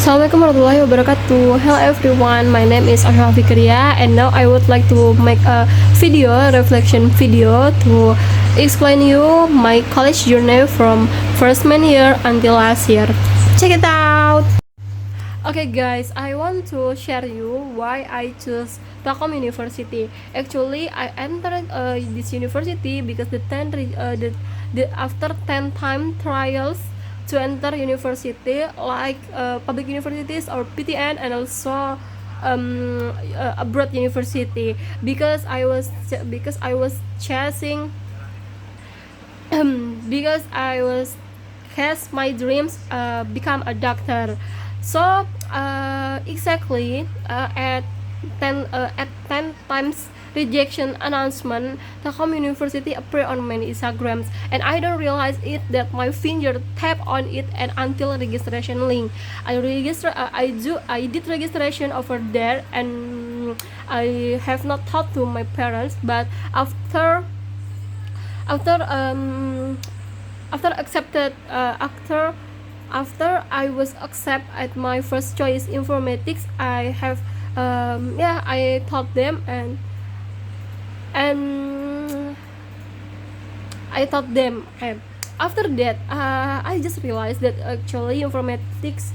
Assalamualaikum warahmatullahi wabarakatuh. Hello everyone, my name is Ashra Fikria and now I would like to make a reflection video to explain you my college journey from freshman year until last year. Check it out. Okay guys, I want to share you why I choose Telkom University. Actually, I entered this university because after 10 time trials to enter university like public universities or PTN and also abroad university because I was chasing because I was has my dreams become a doctor. So exactly at 10 times rejection announcement, Telkom University appeared on many Instagrams, and I don't realize it that my finger tap on it and until registration link. I did registration over there, and I have not talked to my parents. But after I was accepted at my first choice informatics, I taught them and I taught them. And after that, I just realized that actually informatics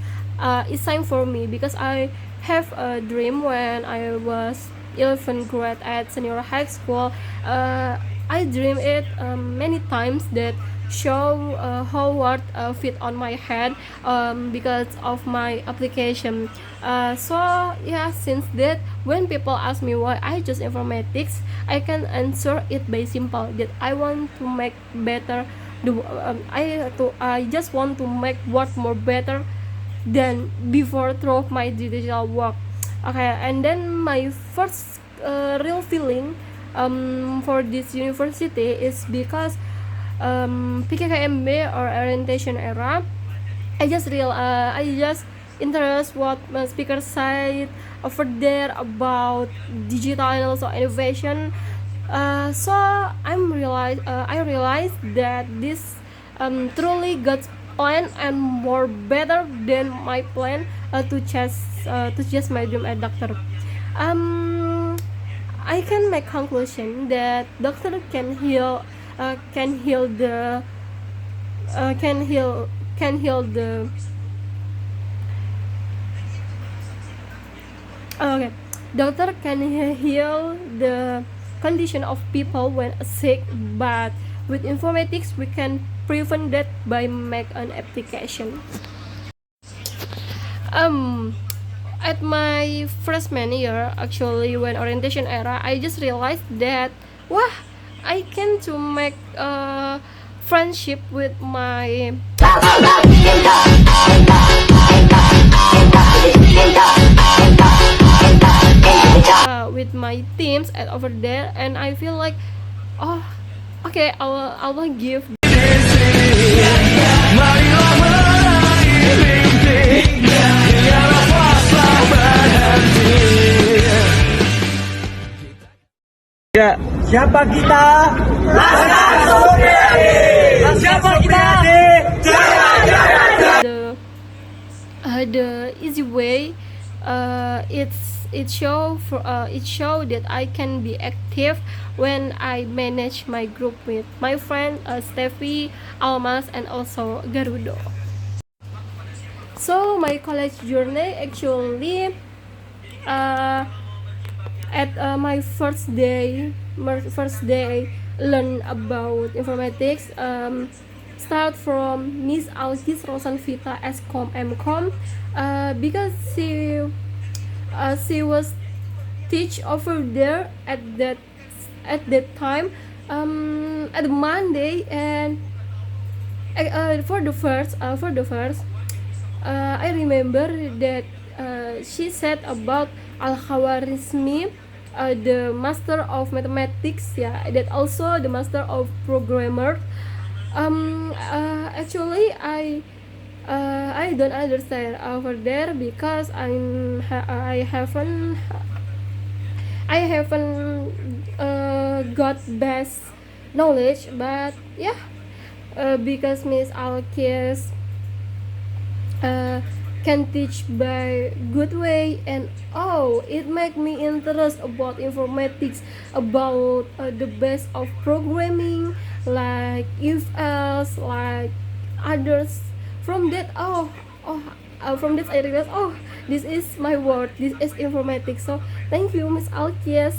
is time for me because I have a dream when I was 11th grade at senior high school. I dream it many times that show how word fit on my head because of my application. So yeah, since that when people ask me why I choose informatics, I can answer it by simple that I want to make better I just want to make work more better than before through my digital work. Okay, and then my first real feeling for this university is because PKKMB or orientation era. I just interest what my speaker said over there about digital and also innovation. So I realized that this truly got plan and more better than my plan to chase my dream as doctor. I can make conclusion that doctor can heal the okay, doctor can heal the condition of people when sick, but with informatics we can prevent that by make an application. At my freshman year, actually when orientation era, I just realized that I can to make a friendship with my teams at over there, and I feel like okay, I will give Ya. Siapa kita? Laskar Supriyadi. Siapa kita? The easy way. It show that I can be active when I manage my group with my friend Steffi, Almas, and also Garudo. So my college journey actually at my first day learn about informatics, start from Miss Alkis Rosanvita Escom Mcom, because she was teach over there at that time at Monday, and for the first I remember that she said about Al-Khawarizmi, the master of mathematics, that also the master of programmer. Actually I don't understand over there because I haven't got best knowledge, but because Miss Alkis can teach by good way, and it make me interest about informatics, about the best of programming, like if else, like others. From that, oh from this I realized, this is my word, this is informatics. So thank you, Miss Alkies.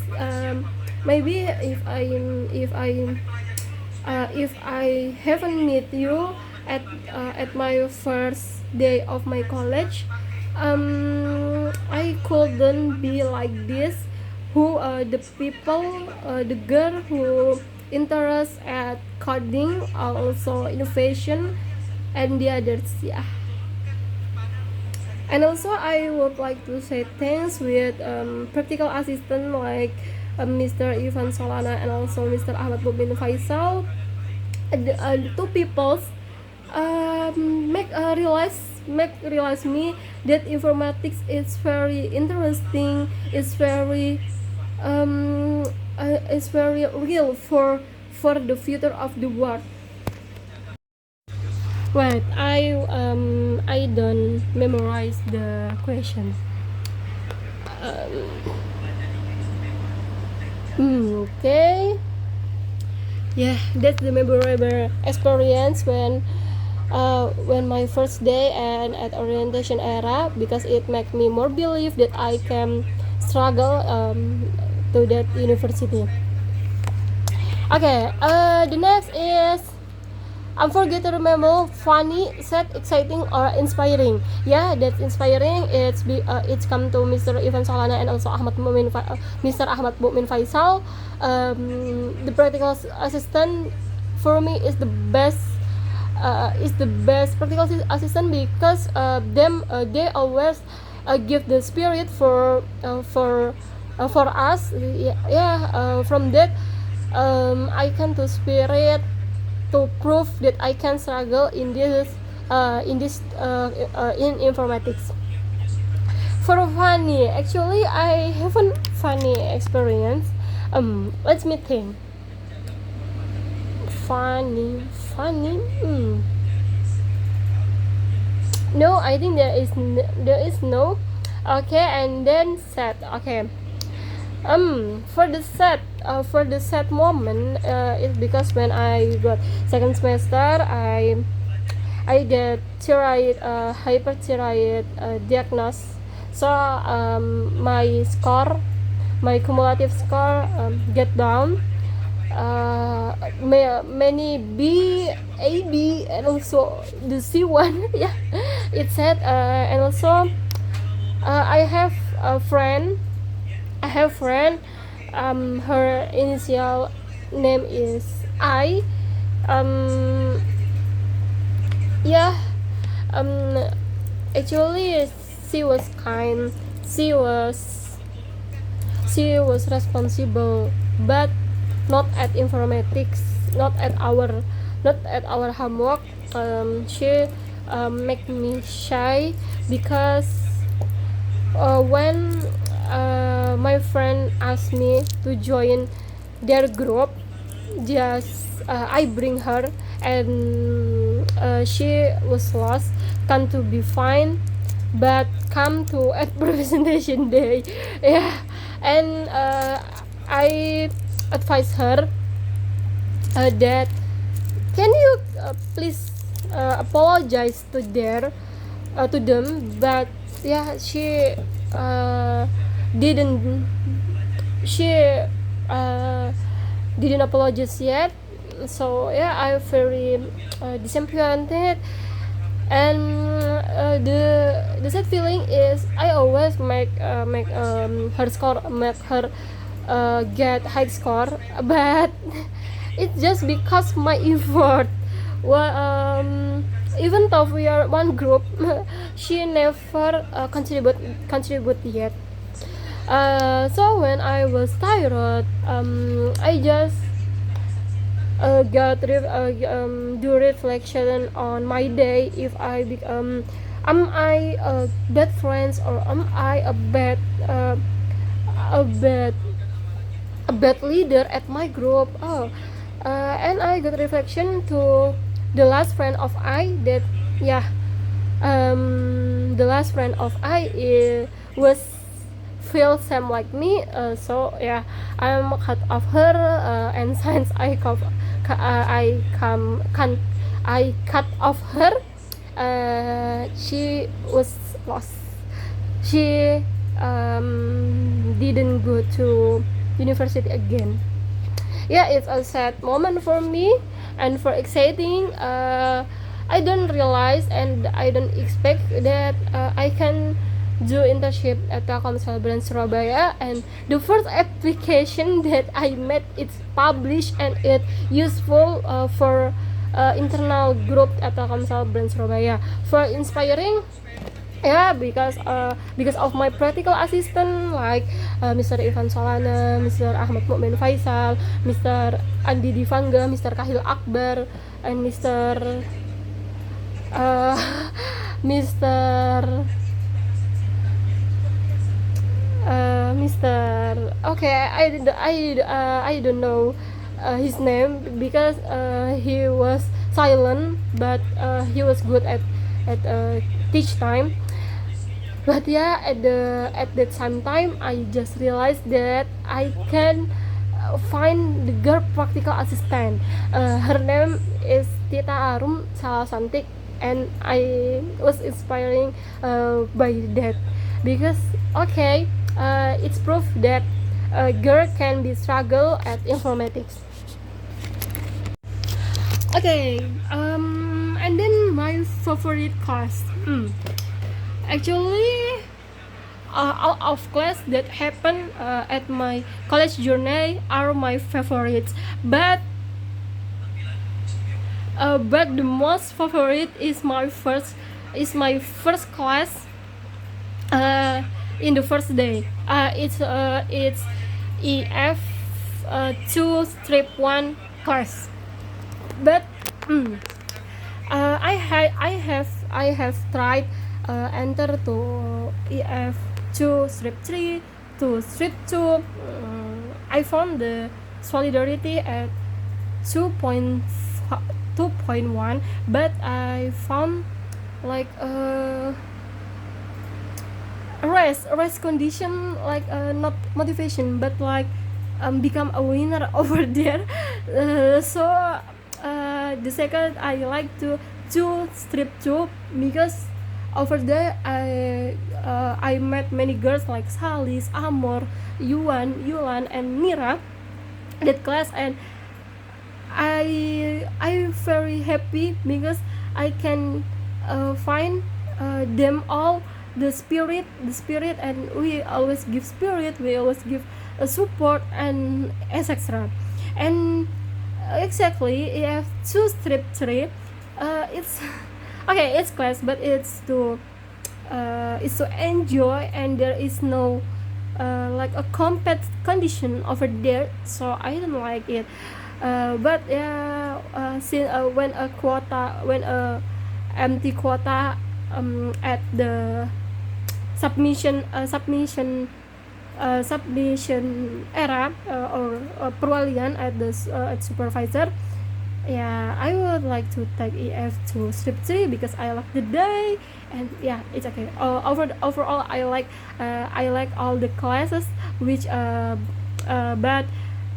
Maybe if I haven't met you at my first day of my college, I couldn't be like this. Who the people, the girl who interest at coding, also innovation, and the others, yeah. And also I would like to say thanks with practical assistant like Mr. Ivan Solana and also Mr. Ahmad Bobin Faisal. The two people make realize me that informatics is very interesting. It's very real for the future of the world. Wait, I don't memorize the question. Okay. Yeah, that's the memorable experience when my first day and at orientation era, because it make me more believe that I can struggle to that university. Okay, the next is unforgettable, funny, sad, exciting, or inspiring. Yeah, that's inspiring. It's come to Mr. Ivan Solana and also Mr. Ahmad Mumin Faisal. The practical assistant for me is the best. Is the best practical assistant because they always give the spirit for us. From that, I can to spirit to prove that I can struggle in informatics. For funny, actually I haven't funny experience. Let me think. Funny. No, I think there is no. Okay, and then sad. Okay. For the sad moment, it's because when I got second semester, I get thyroid, hyperthyroid diagnosis. So my cumulative score get down. Many B, A, B, and also the C1. Yeah, it's sad. And also I have a friend. Her initial name is I. Yeah. Actually, she was kind. She was responsible, but not at informatics, not at our homework. She make me shy because when my friend asked me to join their group, just I bring her, and she was lost, can't to be fine, but come to at presentation day. Yeah, and I advise her that can you please apologize to them, but yeah, she didn't apologize yet. So yeah, I very disappointed, and the sad feeling is I always make her get high score, but it's just because my effort. Well, even though we are one group, she never contribute yet. So when I was tired, I just do reflection on my day. If I become, am I a bad friends, or am I a bad leader at my group? And I got reflection to the last friend of I that, yeah, the last friend of I was feel same like me, so yeah, I'm cut off her, and since I cut off her, she was lost. She didn't go to university again. Yeah, it's a sad moment for me and for exciting. I don't realize and I don't expect that I can do internship at Telkomsel Brand Surabaya, and the first application that I made it's published and it useful for internal group at Telkomsel Brand Surabaya for inspiring. Yeah, because of my practical assistant like Mr. Irfan Solana, Mr. Ahmad Mukmin Faisal, Mr. Andi Divanga, Mr. Kahil Akbar, and Mr. uh, Mr. Mr. Okay, I don't know his name because he was silent, but he was good at teach time. But yeah, at that same time I just realized that I can find the girl practical assistant. Her name is Tita Arum Salasantik, and I was inspiring by that because okay, it's proof that a girl can be struggle at informatics. Okay, and then my favorite class. Actually, all of class that happen at my college journey are my favorites, but the most favorite is my first class in the first day. It's EF 2 strip 1 class, but I have tried enter to EF 2 strip 3 to strip 2. I found the solidarity at 2.1, but I found like rest condition, like not motivation but like become a winner over there. So the second I like to strip 2 because over there I met many girls like Salis, Amor, Yulan and Mira that class, and I very happy because I can find them all the spirit, and we always give spirit, we always give support and etc. And exactly if 2 strip 3 it's okay, it's class, but it's to enjoy, and there is no like a compet condition over there, so I don't like it. But yeah, since when a empty quota at the submission era or perwalian at the at supervisor, yeah, I would like to take EF to strip 3 because I like the day, and yeah, it's okay. Overall I like all the classes which but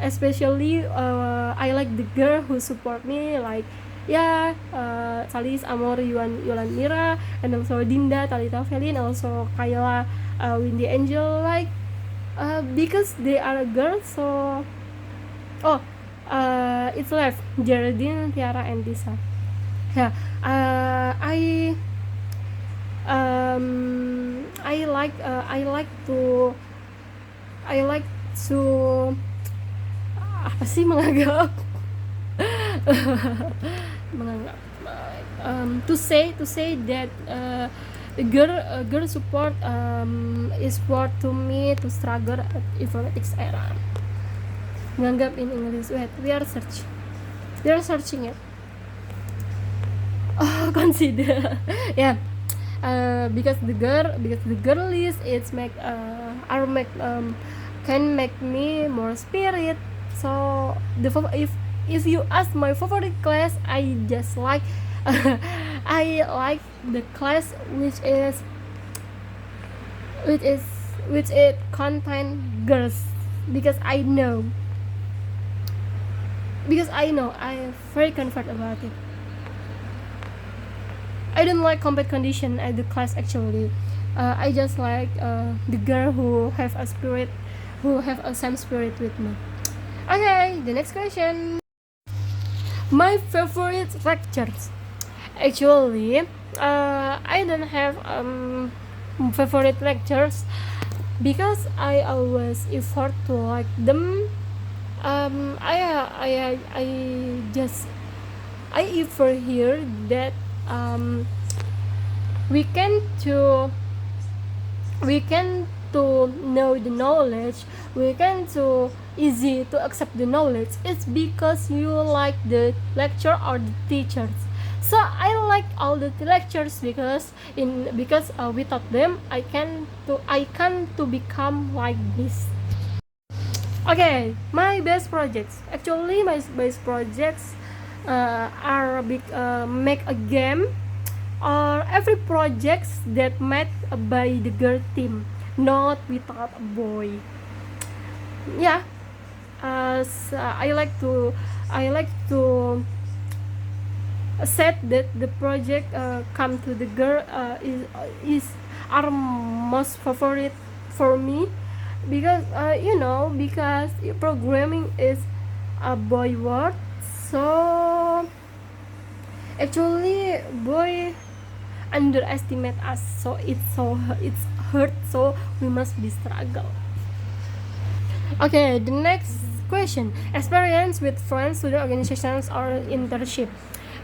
especially I like the girl who support me, like yeah, Salis, Amor, Yulan Mira, and also Dinda, Talita Felin, also Kayla, Windy Angel, like because they are girls, so it's left Geraldine, Tiara, and Tisa. Yeah, I like to apa sih menganggap to say that girl support is worth to me to struggle at informatics era. Menganggap in English. Wait, we are searching it. Consider. Yeah. Because the girl list it's can make me more spirit. So if you ask my favorite class, I just like I like the class which is which is which it contain girls, because I know I am very comfort about it. I don't like combat condition at the class actually. I just like the girl who have a spirit, who have a same spirit with me. Okay, the next question. My favorite lectures. Actually, I don't have favorite lectures because I always effort to like them. I just I effort here that we can to we can to know the knowledge, we can to easy to accept the knowledge. It's because you like the lecture or the teachers. So I like all the lectures because without them I can to become like this. Okay, my best projects. Actually, my best projects are make a game or every projects that made by the girl team, not without a boy. Yeah, so I like to set that the project come to the girl is are most favorite for me because because programming is a boy word, so actually boy underestimate us, so it's hurt, so we must be struggle. Okay, the next question. Experience with friends, student organizations, or internship.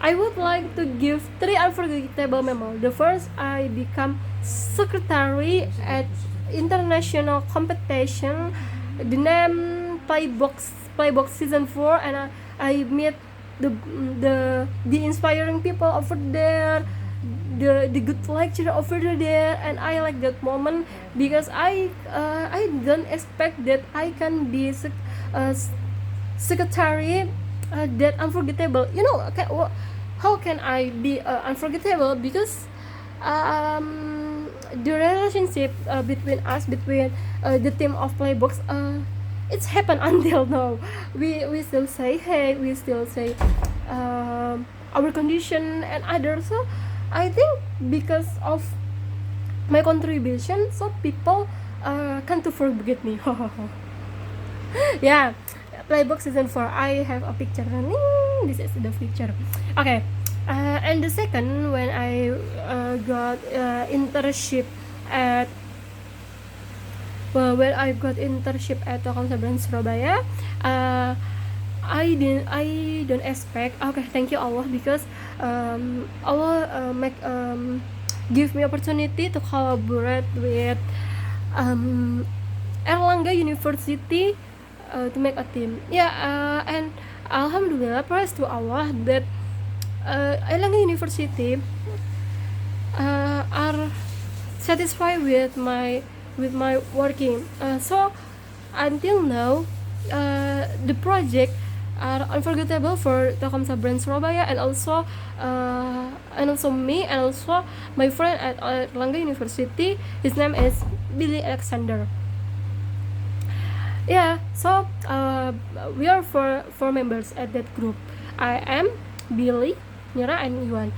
I would like to give 3 unforgettable memories. The first, I become secretary at international competition. The name Playbox season 4, and I meet the inspiring people over there, the good lecture over there, and I like that moment because I don't expect that I can be secretary that unforgettable. How can I be unforgettable? Because the relationship between the team of Playbox, it's happened until now. We still say hey, we still say our condition and others. So I think because of my contribution, so people can't to forget me. Yeah, Playbook season 4. I have a picture. This is the picture. Okay. And the second, when I got internship at when I got internship at Telkomsel Brand Surabaya, I don't expect. Okay, thank you Allah, because Allah give me opportunity to collaborate with Erlangga University to make a team. And Alhamdulillah, praise to Allah that Erlangga University are satisfied with my working. So until now, the project are unforgettable for Telkomsel Brand Surabaya, and also me, and also my friend at Erlangga University. His name is Billy Alexander. Yeah, so we are four members at that group. I am Billy, Nira, and Yuan.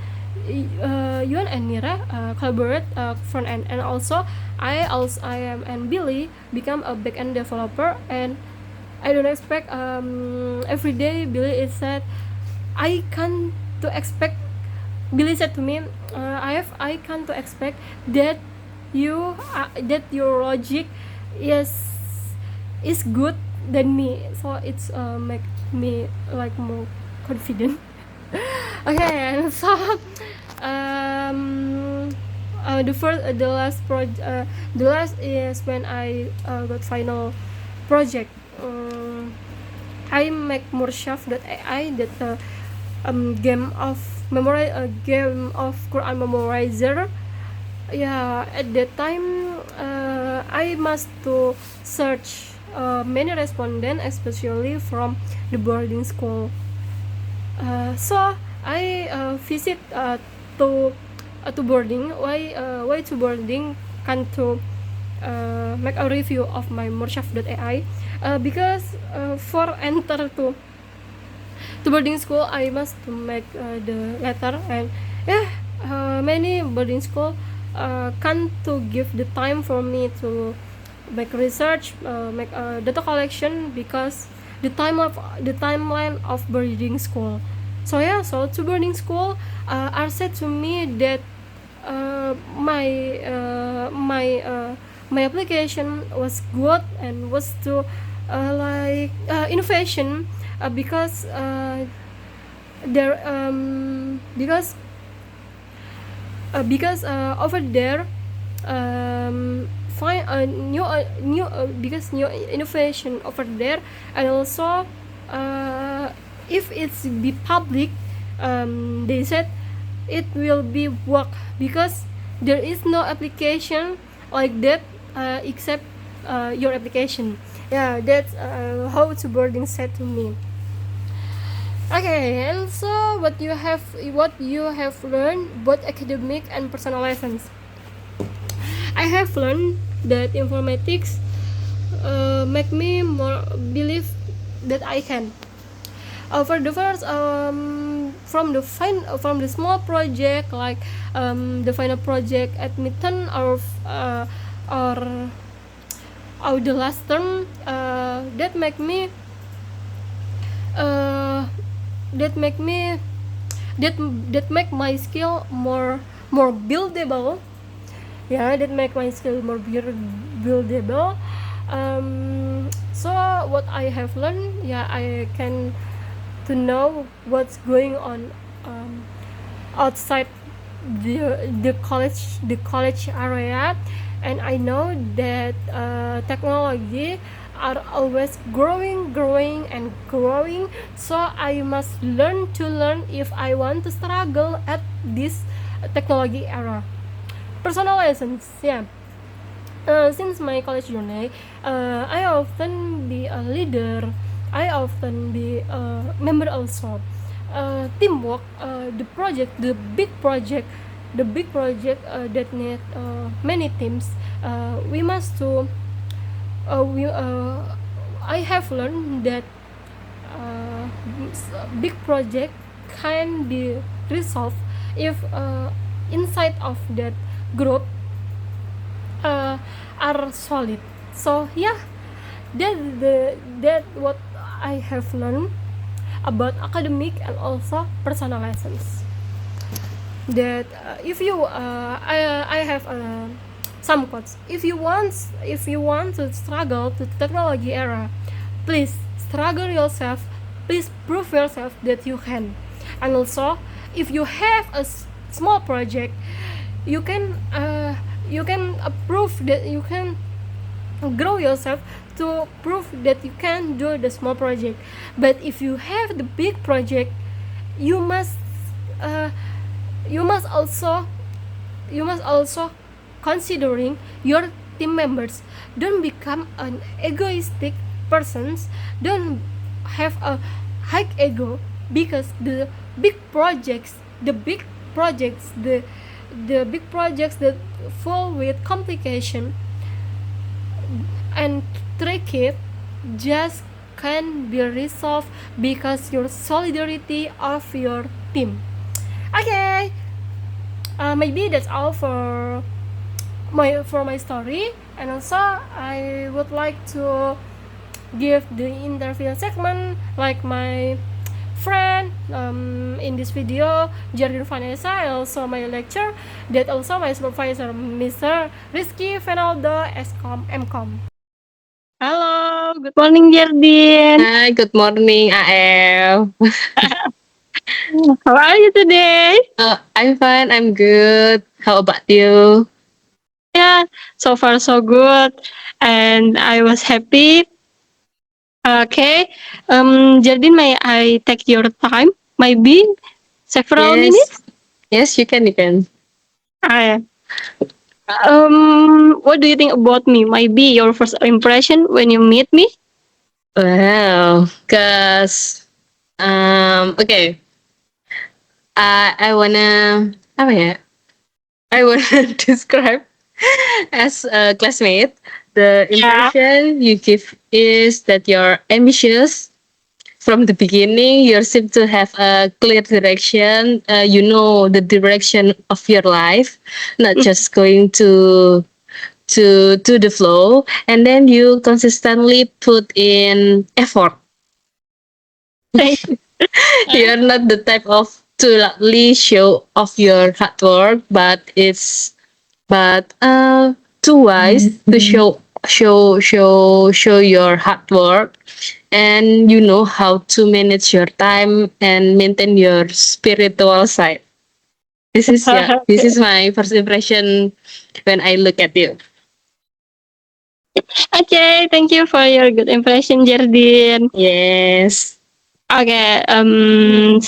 Yuan and Nira collaborate front end, and also I am and Billy become a back end developer. And I don't expect every day Billy is said I can to expect. Billy said to me, I can to expect that that your logic is good than me, so it's make me like more confident. Okay, and so the last is when I got final project. I make Murshaf.ai, that game of Quran memorizer. Yeah, at that time I must to search many respondents, especially from the boarding school. So I visit to boarding. Why to boarding can to make a review of my Murshaf.ai, because for enter to boarding school I must to make the letter, and yeah, many boarding school can't to give the time for me to make research, make data collection, because the timeline of boarding school. So yeah, so to boarding school are said to me that my application was good and was to innovation, because there because over there find a new because new innovation over there, and also if it's be public, they said it will be work, because there is no application like that except your application. Yeah, that's how to boarding said to me. Okay, and so what you have learned, both academic and personal lessons. I have learned that informatics make me more believe that I can. For the first, from the small project, like the final project at midterm, or the last term, that make me uh, that make me that make my skill more buildable. Yeah, that make my skill more buildable. So what I have learned, yeah, I can to know what's going on outside the college area, and I know that technology are always growing and growing, so I must learn if I want to struggle at this technology era. Personal lessons, yeah. Since my college journey, I often be a leader. I often be a member also. Teamwork, the big project that need many teams. We must to. We I have learned that uh, big project can be resolved if inside of that group uh, are solid. So yeah, that what I have learned about academic and also personal lessons. That if you I have some quotes. If you want to struggle to technology era, please struggle yourself. Please prove yourself that you can. And also, if you have a small project, you can prove that you can grow yourself to prove that you can do the small project. But if you have the big project, you must uh, you must also you must also considering your team members. Don't become an egoistic persons. Don't have a high ego, because the big projects the big projects that fall with complication and tricky just can be resolved because your solidarity of your team. Okay, maybe that's all for my story, and also I would like to give the interview segment like my friend in this video, Jardin Vanessa, and also my lecturer, that also my supervisor, Mr. Rizky Fenaldo, SCOM, MCOM. Halo, good morning Jardin. Hi, good morning, AF. How are you today? I'm fine, I'm good. How about you? Yeah, so far so good, and I was happy. Okay, Jardin, may I take your time? Maybe several minutes. Yes, yes, you can. I, what do you think about me? Maybe your first impression when you meet me? Wow, cause okay, I wanna apa ya? I wanna describe. As a classmate, the Yeah. impression you give is that you're ambitious. From the beginning, you seem to have a clear direction. You know the direction of your life, not just going to the flow. And then you consistently put in effort. Thank you. You're not the type of to loudly show off your hard work, but too wise to show your hard work, and you know how to manage your time and maintain your spiritual side. This is my first impression when I look at you. Okay, thank you for your good impression, Jardine. Yes. Okay, um,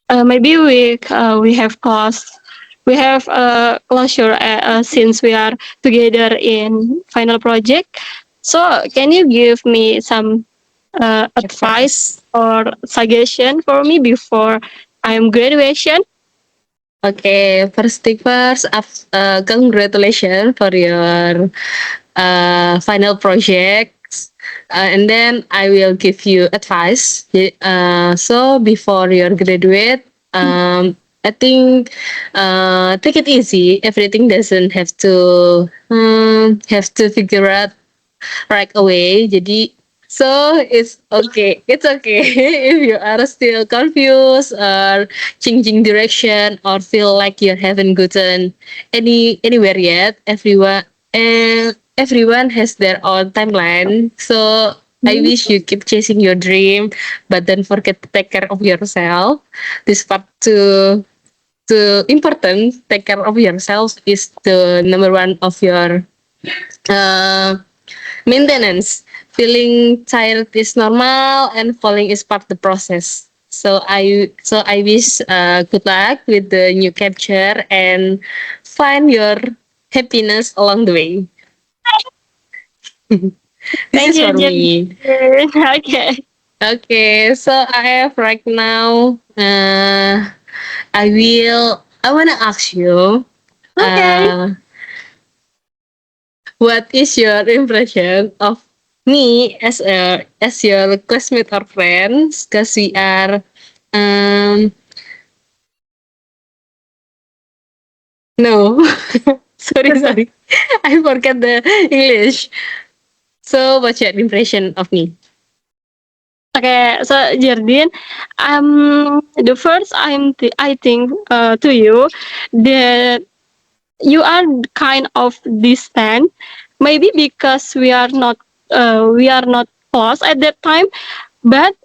maybe we have closure since we are together in final project. So, can you give me some advice or suggestion for me before I'm graduation? Okay, first thing first, congratulations for your final projects. And then I will give you advice. So before you graduate, I think take it easy. Everything doesn't have to figure out right away. Jadi so it's okay. It's okay if you are still confused or changing direction or feel like you haven't gotten anywhere yet. Everyone has their own timeline. So I wish you keep chasing your dream, but don't forget to take care of yourself. This part to important. Take care of yourself is the number one of your uh, maintenance. Feeling tired is normal, and falling is part of the process. So I wish good luck with the new capture and find your happiness along the way. This Thank is you, for me. Jardine. Okay. Okay, so I have right now. I wanna ask you. Okay. What is your impression of me as your classmate or friends? Because we are um no sorry I forgot the English. So what's your impression of me? Okay, so Jardine, the first I think to you that you are kind of distant, maybe because we are not close at that time. But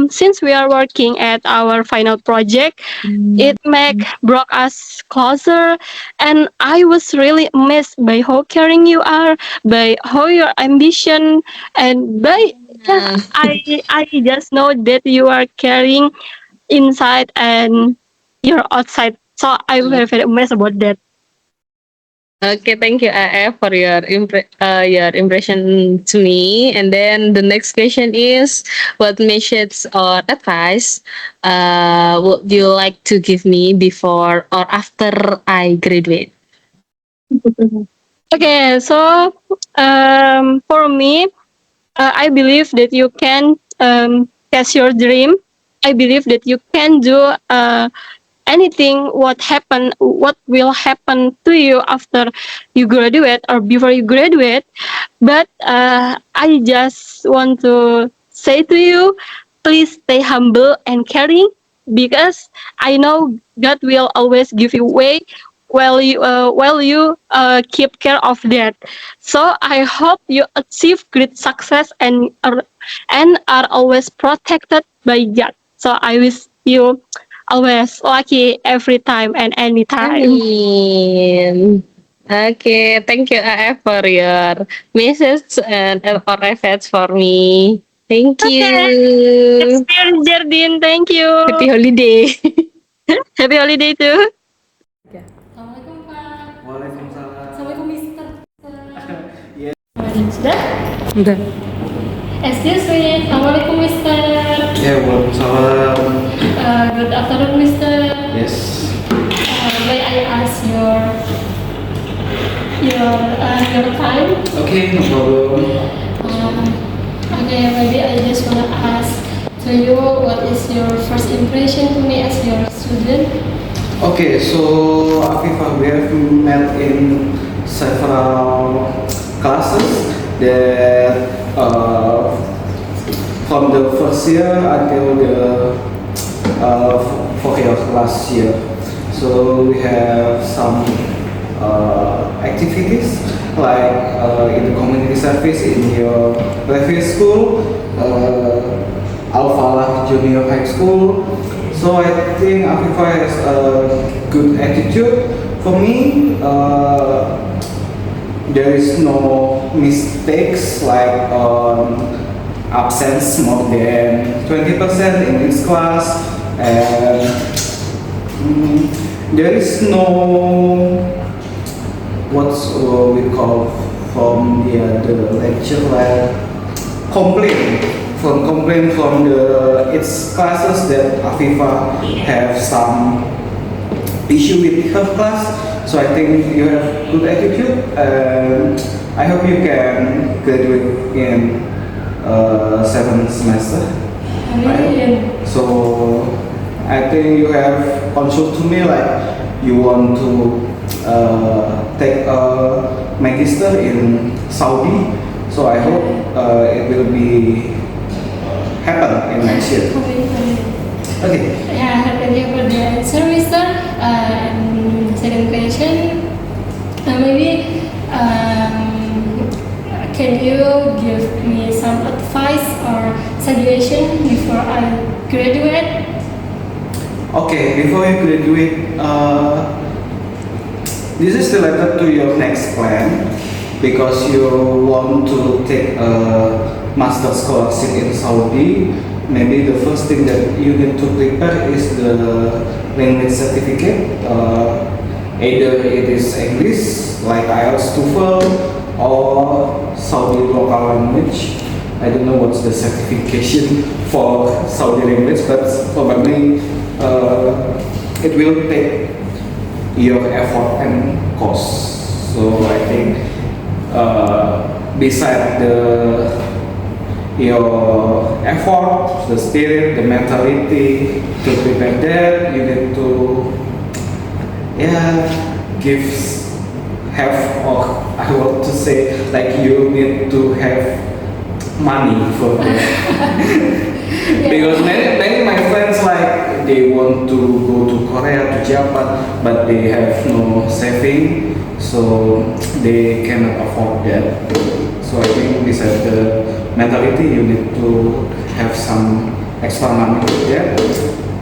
since we are working at our final project, it brought us closer, and I was really amazed by how caring you are, by how your ambition, and by yeah, Uh, I just know that you are caring inside and you're outside. So I'm very very amazed about that. okay, thank you, AF, for your impression to me. And then the next question is, what message or advice would you like to give me before or after I graduate? Okay, so for me, I believe that you can catch your dream. I believe that you can do anything what will happen to you after you graduate or before you graduate. But I just want to say to you, please stay humble and caring, because I know God will always give you way while you keep care of that. So I hope you achieve great success and are always protected by God. So I wish you always lucky every time and anytime. Amin. Okay, thank you, AF, for your message and or efforts for me. Thank Okay, it's you. dear Jardine. Thank you. Happy holiday. Happy holiday too. Assalamualaikum Pak. Waalaikumsalam. Assalamualaikum Mister. Iya. Sudah? Udah. Excuse me. Assalamualaikum Mister. Ya, waalaikumsalam. Good afternoon Mister. Yes. May I ask you your time. Okay, no problem. Okay, maybe I just wanna ask to you, what is your first impression to me as your student? Okay, so Afifa, we have met in several classes that from the first year until the fourth year last year. So we have some activities like in the community service in your previous school, Al Falah Junior High School. So I think Afifa has a good attitude. For me, there is no mistakes like absence more than 20% in this class, and there is no what's we call from the lecture like complaint from the its classes that Afifa have some issue with her class. So I think you have good attitude, and I hope you can graduate in 7th semester. Amin. So I think you have consult to me like you want to take a magister in Saudi. So I hope it will be happen in next year. Okay. Yeah, thank you for the answer, Mister. And second question, maybe can you give me some advice or suggestion before I graduate? Okay, before you graduate, this is related to your next plan because you want to take a master scholarship in Saudi. Maybe the first thing that you need to prepare is the language certificate. Either it is English, like IELTS, TOEFL, or Saudi local language. I don't know what's the certification for Saudi language, but probably it will take your effort and cost. So I think beside your effort, the spirit, the mentality to prepare that, you need to or I want to say like you need to have money for that. Because many my friends like they want to go to Korea, to Japan, but they have no saving, so they cannot afford that. So I think besides the mentality, you need to have some extra money for that.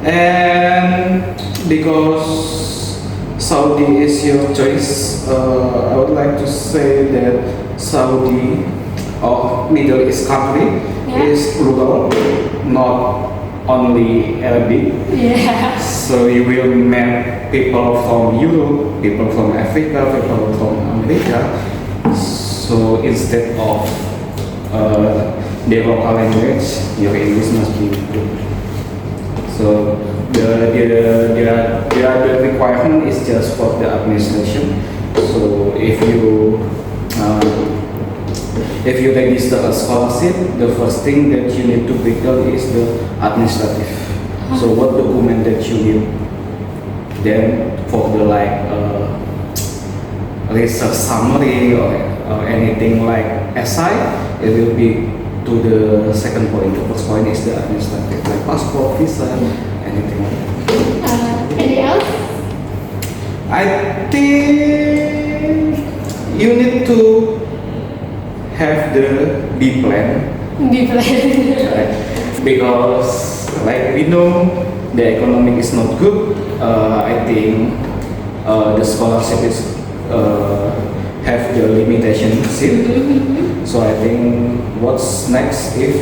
And because Saudi is your choice, I would like to say that Saudi or Middle East country is global, not only Arabic. Yeah. So you will meet people from Europe, people from Africa, people from America. So instead of their local language, your English must be good. So the other requirement is just for the administration. So if you register a scholarship, the first thing that you need to prepare is the administrative. So what document that you need. Then for the research summary or anything like essay, it will be to the second point. The first point is the administrative, like passport, visa, anything like that. Any else? I think you need to have the B plan. Be plan. Right? Because like we know the economic is not good. I think the scholarship is have the limitation still. So I think what's next if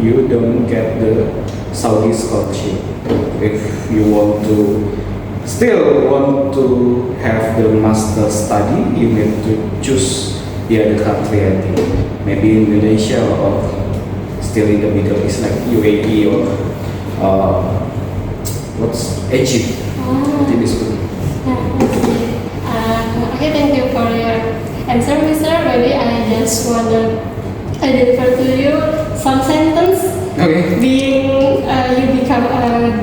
you don't get the Saudi scholarship? If you still want to have the master study, you need to choose the other country. I think maybe Indonesia or still in the Middle East like UAE or what's Egypt. I think it's good. Okay, thank you for your answer, Mister. Maybe I just wanna deliver to you some sentence. Okay. Being you become a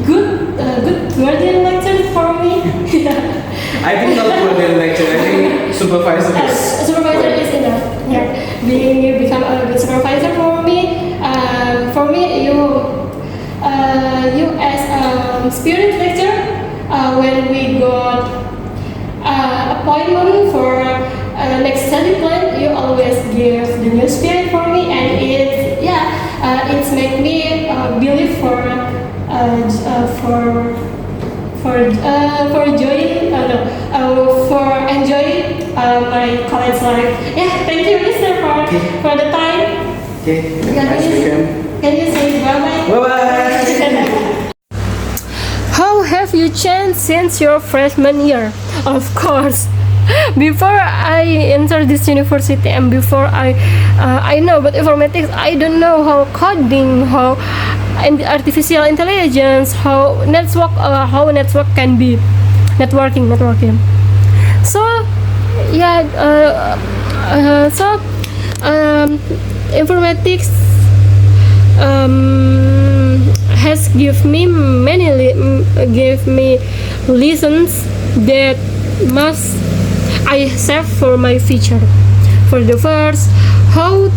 good guardian lecturer for me. I think not guardian lecturer. I think supervisor is. Supervisor is enough. Yeah. Being you become a good supervisor for me. You as a spirit lecturer. When we got appointment for next study plan, you always give the new spirit for me, and it's make me believe for enjoying my college life. Yeah, thank you, Mister, for the time. Okay. Can Nice you- weekend. Can you say bye bye? Bye bye. How have you changed since your freshman year? Of course. Before I entered this university and before I know about informatics, I don't know how coding, how and artificial intelligence, how network can be networking. So yeah, informatics has give me gave me lessons that must I save for my future. For the first, how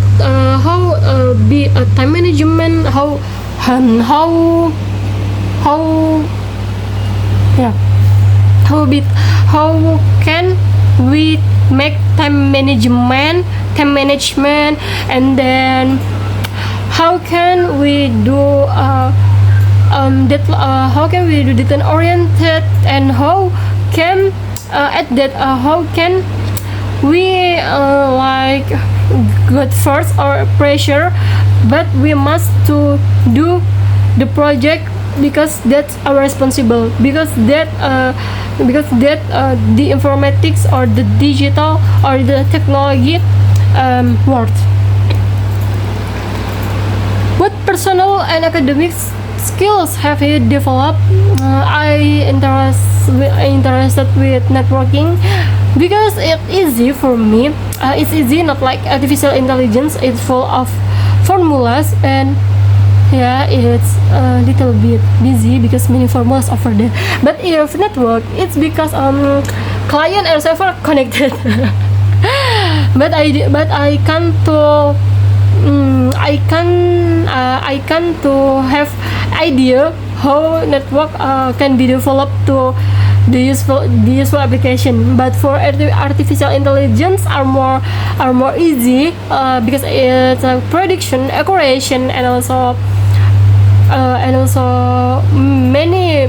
be a time management, how yeah how can we make time management, and then how can we do how can we do detail oriented, and how can how can we like got first or pressure, but we must to do the project because that's our responsible, because that the informatics or the digital or the technology world. What personal and academic skills have you developed? I interested with networking because it's easy for me. It's easy, not like artificial intelligence. It's full of formulas, and yeah, it's a little bit busy because many formulas over there. But if network, it's because client and server connected. but I can't to I can to have idea how network can be developed to the useful application. But for artificial intelligence are more easy because it's a prediction, accuracy, and also many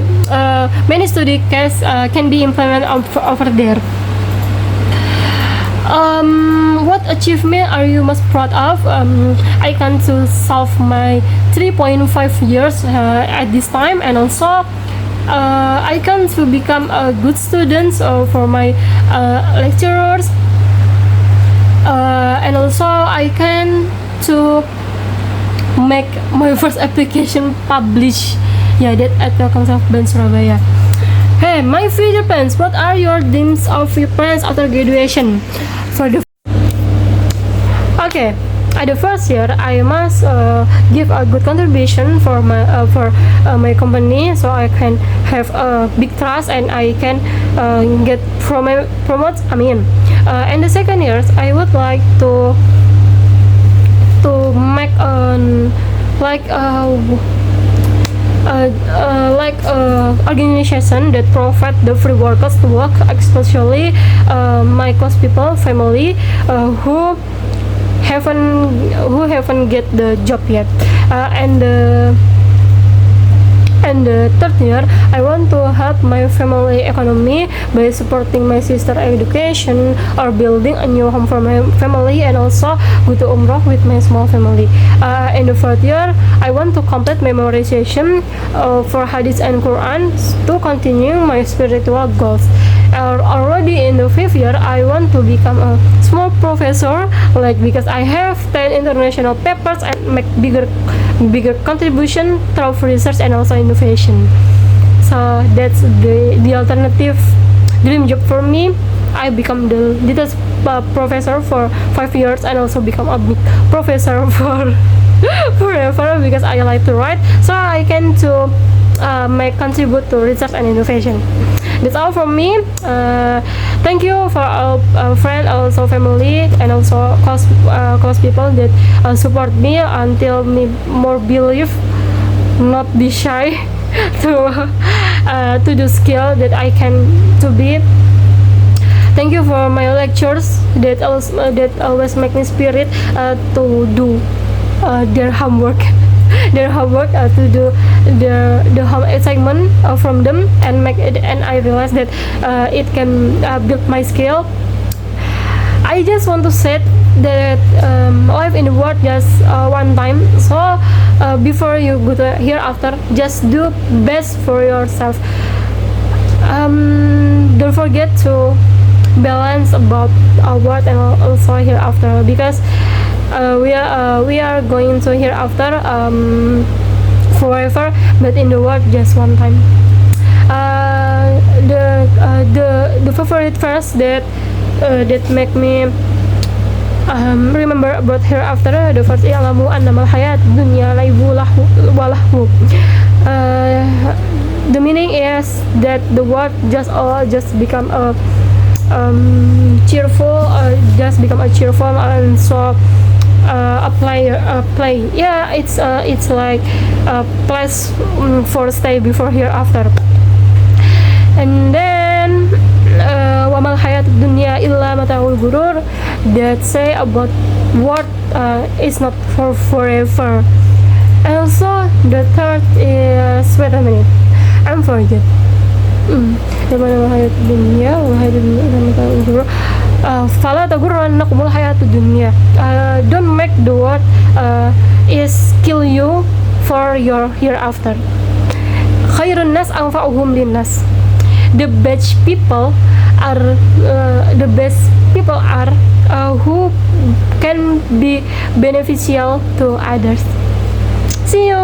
study case can be implemented over there. What achievement are you most proud of? I can to solve my 3.5 years at this time, and also I can to become a good student for my lecturers, and also I can to make my first application publish. Yeah, that at Telkomsel Bank Surabaya. Hey, my future plans. What are your dreams of your plans after graduation? Okay, at the first year, I must give a good contribution for my company, so I can have a big trust and I can get promote. And the second years, I would like to make organization that provide the free workers to work, especially my close people, family who haven't get the job yet. And the third year, I want to help my family economy by supporting my sister education or building a new home for my family, and also go to Umrah with my small family. In the fourth year, I want to complete memorization for Hadith and Quran to continue my spiritual goals. Already in the fifth year, I want to become a small professor, like because I have 10 international papers and make bigger contribution through research and also innovation. So that's the alternative dream job for me. I become the details professor for 5 years and also become a big professor for forever because I like to write, so I can to make contribute to research and innovation. That's all from me. Thank you for our friend, also family, and also close people that support me until me more believe, not be shy to do skill that I can to be. Thank you for my lectures that always make me spirit to do their homework to do the home assignment from them and make it, and I realized that it can build my skill. I just want to say that life in the world just one time, so before you go to hereafter, just do best for yourself. Don't forget to balance about our world and also hereafter, because we are going to hereafter forever, but in the world just one time. The favorite verse that make me remember about hereafter, the verse i'lamu annamal hayat dunya laibu walahu. The meaning is that the world just become a cheerful, just become a cheerful, and so a play. Yeah, it's like a place for stay before hereafter. And then wamal hayat dunya illa mataul gurur, that say about what is not for forever. And also the third is, wait a minute, I'm forget. Hayat dunya wa hayat dunya illa mataul gurur. Fala tagurrannakumul hayatud dunya. Don't make the world is kill you for your hereafter. Khairun nas anfa'uhum linnas. The best people are who can be beneficial to others. See you.